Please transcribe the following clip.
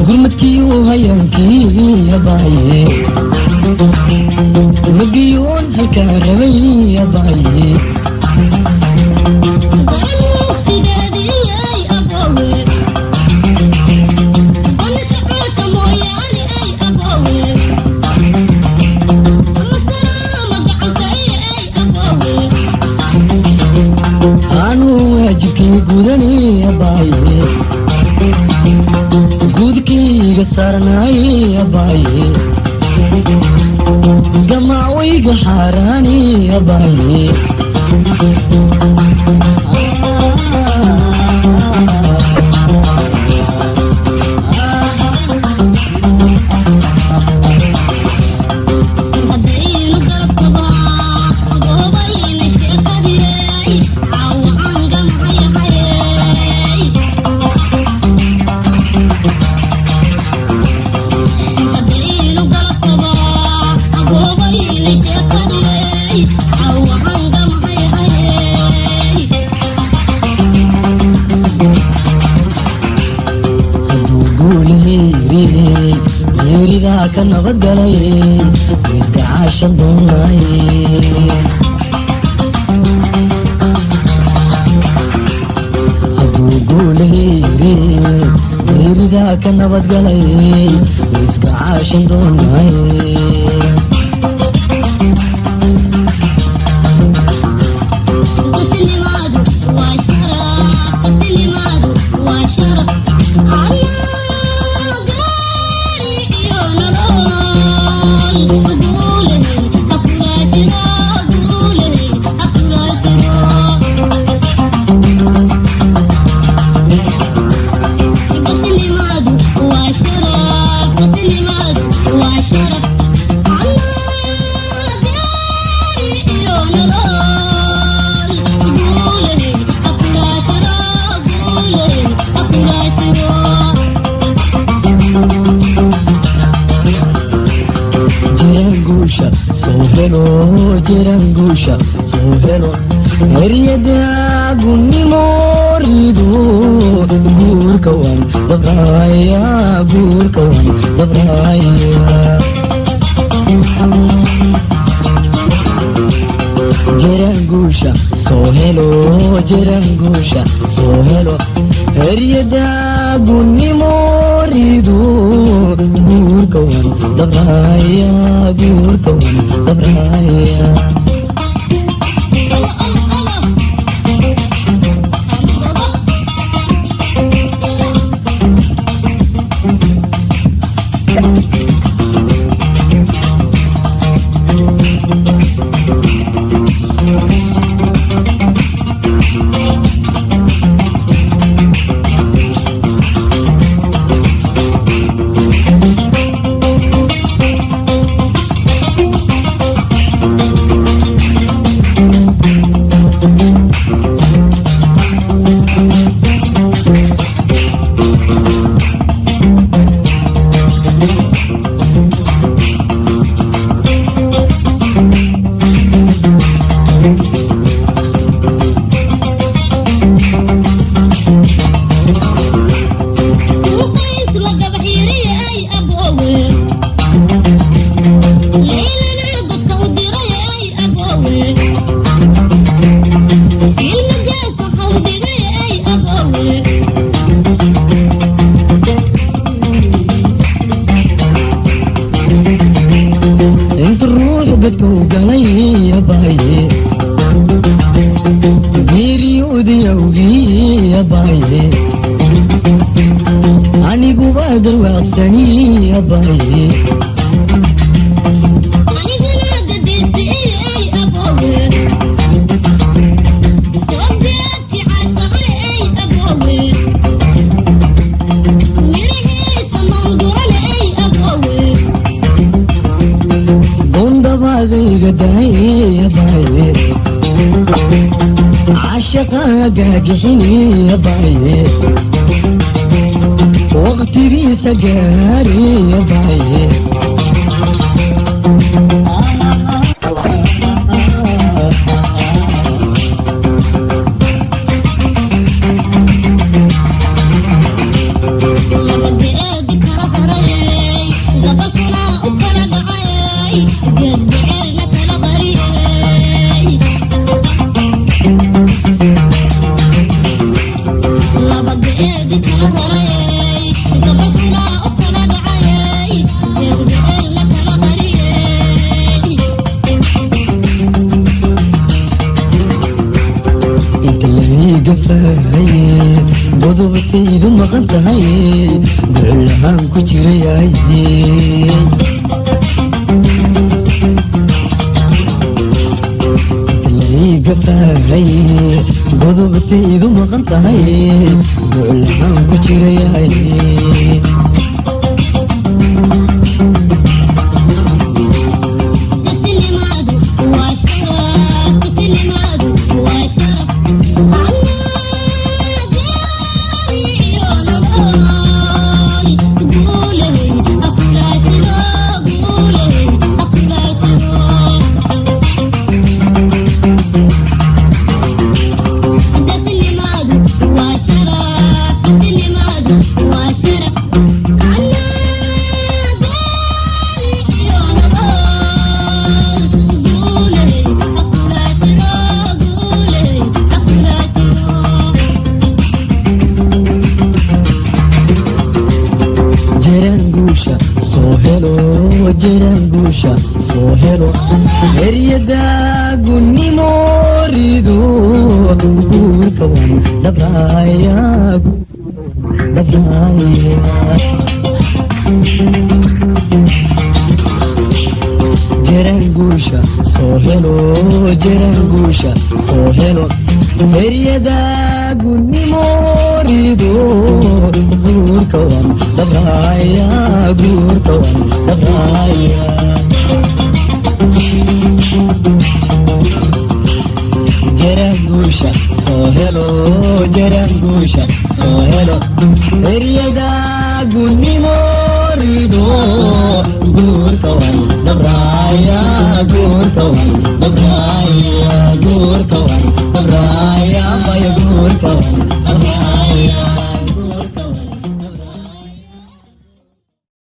gurmadkii u hayankii abaaye magiyoon halkaa rabay abaaye gudani abaaye gudkayga saarnaaye abaaye gamaawayga xaaraani abaaye ka nabadgalay iska caashan doonay hadduu guulayri geeridaa ka nabadgalay iska caashan doonay jirangusha soo helo heryada gunnimo rido guurka wan dabraya jirangusha soo helo heryada gunnimo rido guurka wan dabraya anigu badal waaqsani abaaye gondabadayga daay abaaye عاشقاga gixini abaaye waqtigiisa gaari abaaye inta laiga fahayey godobtaydu maqan tahay golahaan ku jirayay laiga fahayey godobtaydu maqan tahay golahaan ku jirayay jiraanguusha soo helo eryada gunnimooridu guurka wan dhabraya jiraanguusha soo helo jiraanguusha soo helo eryada gunnimooridu guurka wan dhabraya guurka wan dhabraya jiraanguusha soo helo jiraanguusha soo helo eryada gunnimooridu guurka wan dhabraya guurka wan dhabraya guurka wan dhabraya bay guurka wan dhabraya